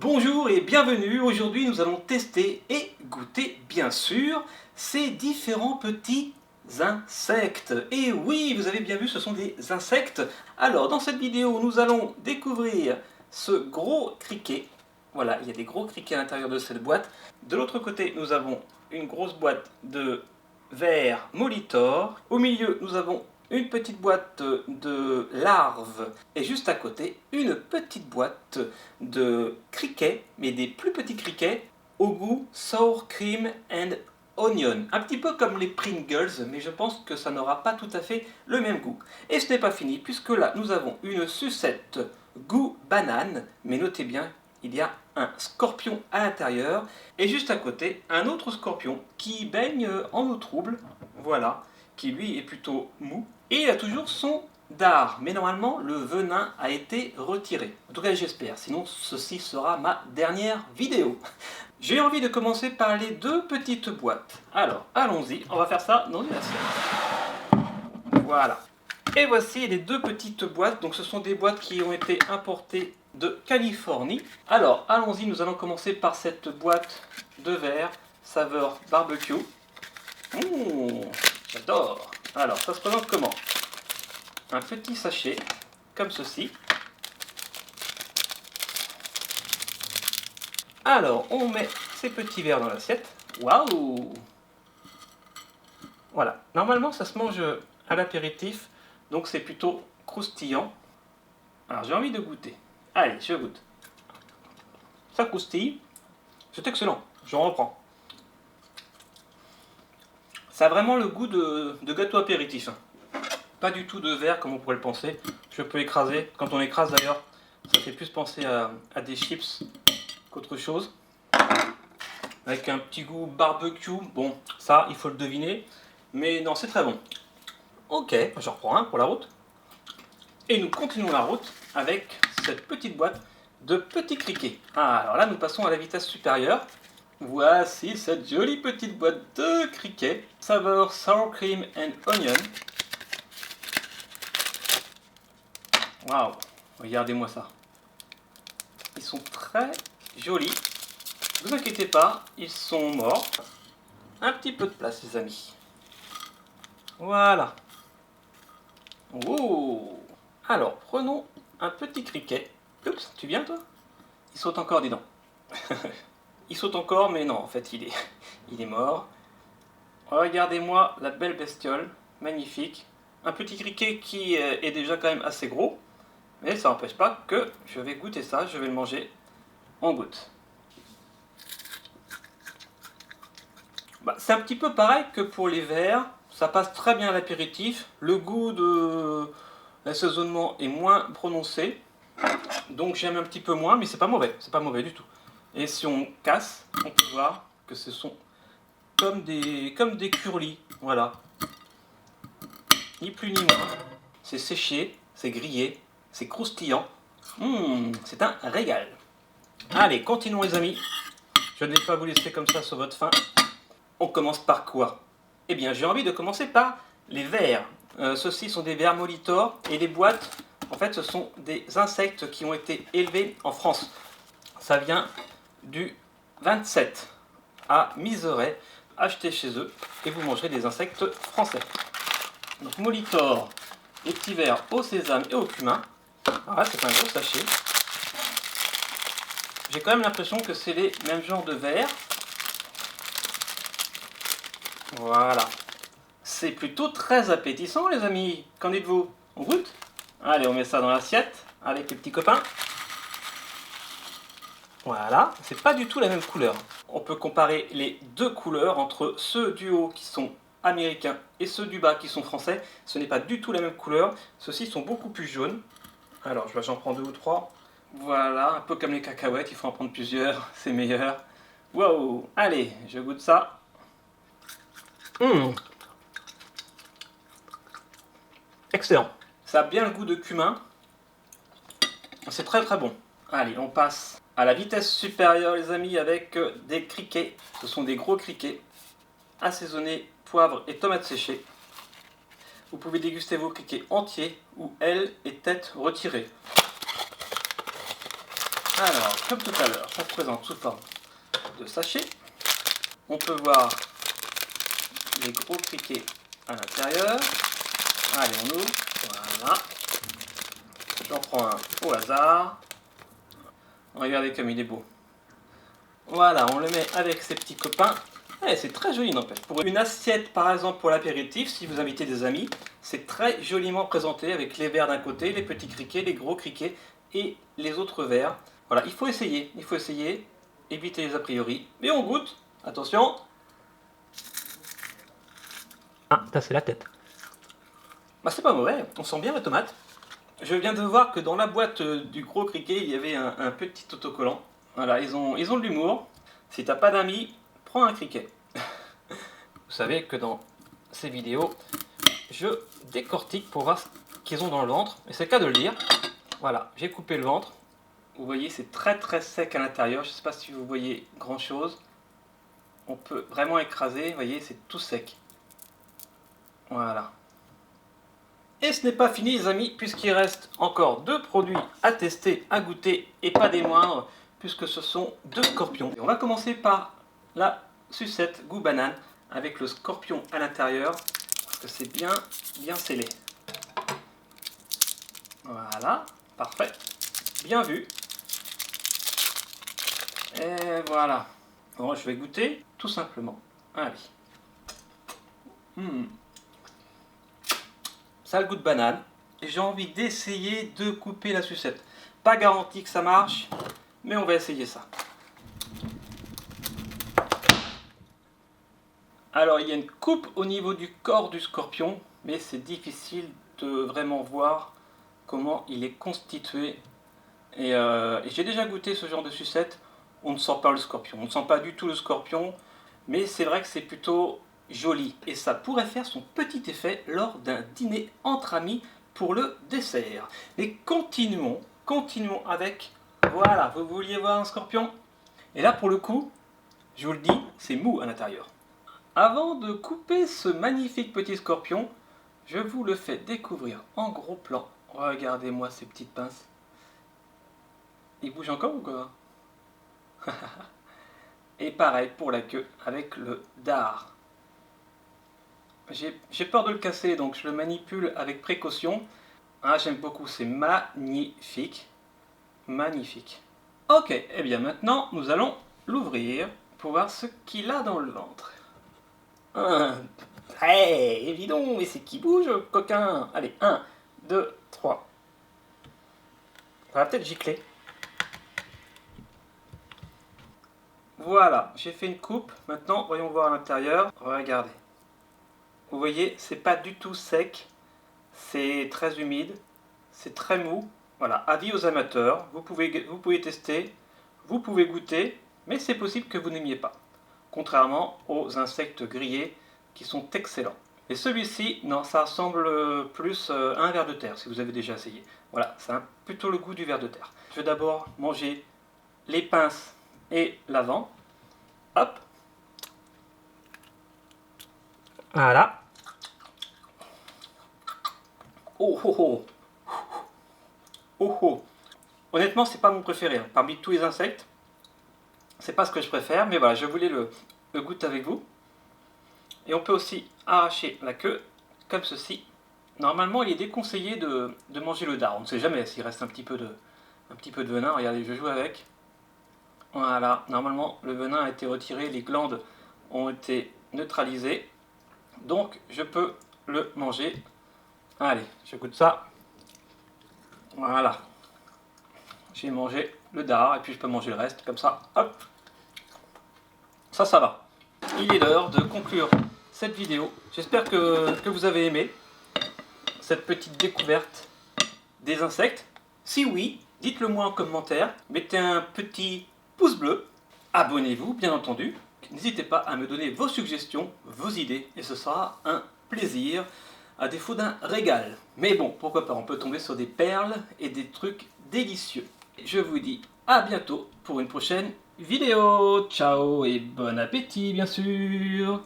Bonjour et bienvenue, aujourd'hui nous allons tester et goûter bien sûr ces différents petits insectes. Et oui, vous avez bien vu, ce sont des insectes. Alors dans cette vidéo nous allons découvrir ce gros criquet. Voilà, il y a des gros criquets à l'intérieur de cette boîte. De l'autre côté nous avons une grosse boîte de verre Molitor. Au milieu nous avons une petite boîte de larves et juste à côté une petite boîte de criquets, mais des plus petits criquets au goût sour cream and onion. Un petit peu comme les Pringles, mais je pense que ça n'aura pas tout à fait le même goût. Et ce n'est pas fini, puisque là nous avons une sucette goût banane, mais notez bien, il y a un scorpion à l'intérieur, et juste à côté un autre scorpion qui baigne en eau trouble, voilà, qui lui est plutôt mou. Et il a toujours son dard, mais normalement le venin a été retiré. En tout cas j'espère, sinon ceci sera ma dernière vidéo. J'ai envie de commencer par les deux petites boîtes. Alors allons-y, on va faire ça dans une assiette. Voilà. Et voici les deux petites boîtes, donc ce sont des boîtes qui ont été importées de Californie. Alors allons-y, nous allons commencer par cette boîte de verre saveur barbecue. J'adore. Alors, ça se présente comment? Un petit sachet, comme ceci. Alors, on met ces petits verres dans l'assiette. Waouh! Voilà. Normalement, ça se mange à l'apéritif, donc c'est plutôt croustillant. Alors, j'ai envie de goûter. Allez, je goûte. Ça croustille. C'est excellent. Je reprends. Ça a vraiment le goût de gâteau apéritif. Pas du tout de verre comme on pourrait le penser. Je peux écraser. Quand on écrase d'ailleurs, ça fait plus penser à des chips qu'autre chose. Avec un petit goût barbecue. Bon, ça, il faut le deviner. Mais non, c'est très bon. Ok, je reprends un pour la route. Et nous continuons la route avec cette petite boîte de petits criquets. Ah, alors là, nous passons à la vitesse supérieure. Voici cette jolie petite boîte de criquets, saveur sour cream and onion. Waouh, regardez-moi ça. Ils sont très jolis. Ne vous inquiétez pas, ils sont morts. Un petit peu de place, les amis. Voilà. Oh. Alors, prenons un petit criquet. Oups, tu viens toi? Il saute encore, dis donc. Il saute encore, mais non, en fait, il est mort. Regardez-moi la belle bestiole, magnifique. Un petit criquet qui est déjà quand même assez gros, mais ça n'empêche pas que je vais goûter ça, je vais le manger en gouttes. Bah, c'est un petit peu pareil que pour les verres, ça passe très bien à l'apéritif. Le goût de l'assaisonnement est moins prononcé, donc j'aime un petit peu moins, mais c'est pas mauvais du tout. Et si on casse, on peut voir que ce sont comme des curlis, voilà. Ni plus ni moins. C'est séché, c'est grillé, c'est croustillant. C'est un régal. Allez, continuons les amis. Je ne vais pas vous laisser comme ça sur votre faim. On commence par quoi? Eh bien, j'ai envie de commencer par les vers. Ceux-ci sont des vers Molitor et les boîtes, en fait, ce sont des insectes qui ont été élevés en France. Ça vient du 27 à Miseray. Achetez chez eux et vous mangerez des insectes français. Donc Molitor, les petits verres au sésame et au cumin. Voilà, c'est un gros sachet. J'ai quand même l'impression que c'est les mêmes genres de verres. Voilà. C'est plutôt très appétissant les amis. Qu'en dites-vous? On goûte? Allez, on met ça dans l'assiette avec les petits copains. Voilà, c'est pas du tout la même couleur. On peut comparer les deux couleurs entre ceux du haut qui sont américains et ceux du bas qui sont français. Ce n'est pas du tout la même couleur. Ceux-ci sont beaucoup plus jaunes. Alors, j'en prends 2 ou 3. Voilà, un peu comme les cacahuètes, il faut en prendre plusieurs, c'est meilleur. Wow, allez, je goûte ça. Excellent. Ça a bien le goût de cumin. C'est très très bon. Allez, on passe à la vitesse supérieure les amis avec des criquets. Ce sont des gros criquets assaisonnés poivre et tomates séchées. Vous pouvez déguster vos criquets entiers ou ailes et têtes retirées. Alors, comme tout à l'heure, ça se présente sous forme de sachet. On peut voir les gros criquets à l'intérieur. Allez, on ouvre. Voilà. J'en prends un au hasard. Regardez comme il est beau. Voilà, on le met avec ses petits copains. Ouais, c'est très joli n'empêche. Pour une assiette par exemple pour l'apéritif, si vous invitez des amis, c'est très joliment présenté avec les verres d'un côté, les petits criquets, les gros criquets et les autres verres. Voilà, il faut essayer, éviter les a priori. Mais on goûte, attention. Ah, ça c'est la tête. Bah c'est pas mauvais, on sent bien la tomate. Je viens de voir que dans la boîte du gros criquet, il y avait un petit autocollant. Voilà, ils ont de l'humour. Si t'as pas d'amis, prends un criquet. Vous savez que dans ces vidéos, je décortique pour voir ce qu'ils ont dans le ventre. Et c'est le cas de le dire. Voilà, j'ai coupé le ventre. Vous voyez, c'est très sec à l'intérieur. Je ne sais pas si vous voyez grand chose. On peut vraiment écraser. Vous voyez, c'est tout sec. Voilà. Et ce n'est pas fini les amis, puisqu'il reste encore 2 produits à tester, à goûter, et pas des moindres, puisque ce sont 2 scorpions. Et on va commencer par la sucette goût banane, avec le scorpion à l'intérieur, parce que c'est bien scellé. Voilà, parfait, bien vu. Et voilà. Bon, je vais goûter, tout simplement. Allez. Ça a le goût de banane. Et j'ai envie d'essayer de couper la sucette. Pas garanti que ça marche, mais on va essayer ça. Alors il y a une coupe au niveau du corps du scorpion, mais c'est difficile de vraiment voir comment il est constitué. Et j'ai déjà goûté ce genre de sucette, on ne sent pas le scorpion. On ne sent pas du tout le scorpion, mais c'est vrai que c'est plutôt joli. Et ça pourrait faire son petit effet lors d'un dîner entre amis pour le dessert. Mais continuons avec... Voilà, vous vouliez voir un scorpion? Et là pour le coup, je vous le dis, c'est mou à l'intérieur. Avant de couper ce magnifique petit scorpion, je vous le fais découvrir en gros plan. Regardez-moi ces petites pinces. Il bouge encore ou quoi? Et pareil pour la queue avec le dard. J'ai peur de le casser, donc je le manipule avec précaution. Ah, j'aime beaucoup, c'est magnifique. Magnifique. Ok, et bien maintenant, nous allons l'ouvrir pour voir ce qu'il a dans le ventre. Hey, dis donc, mais c'est qui bouge, coquin? Allez, 1, 2, 3. Ça va peut-être gicler. Voilà, j'ai fait une coupe. Maintenant, voyons voir à l'intérieur. Regardez. Vous voyez, c'est pas du tout sec. C'est très humide. C'est très mou. Voilà, avis aux amateurs. Vous pouvez tester. Vous pouvez goûter. Mais c'est possible que vous n'aimiez pas. Contrairement aux insectes grillés qui sont excellents. Et celui-ci, non, ça ressemble plus à un ver de terre, si vous avez déjà essayé. Voilà, ça a plutôt le goût du ver de terre. Je vais d'abord manger les pinces et l'avant. Hop. Voilà. Oh oh oh. Oh oh. Honnêtement, c'est pas mon préféré. Parmi tous les insectes, c'est pas ce que je préfère, mais voilà, je voulais le goûter avec vous. Et on peut aussi arracher la queue, comme ceci. Normalement, il est déconseillé de manger le dard. On ne sait jamais s'il reste un petit peu de venin. Regardez, je joue avec. Voilà, normalement, le venin a été retiré, les glandes ont été neutralisées. Donc, je peux le manger. Allez, je goûte ça. Voilà. J'ai mangé le dard, et puis je peux manger le reste, comme ça. Hop. Ça va. Il est l'heure de conclure cette vidéo. J'espère que vous avez aimé cette petite découverte des insectes. Si oui, dites-le moi en commentaire. Mettez un petit pouce bleu. Abonnez-vous, bien entendu. N'hésitez pas à me donner vos suggestions, vos idées. Et ce sera un plaisir, à défaut d'un régal. Mais bon, pourquoi pas, on peut tomber sur des perles et des trucs délicieux. Je vous dis à bientôt pour une prochaine vidéo. Ciao et bon appétit, bien sûr.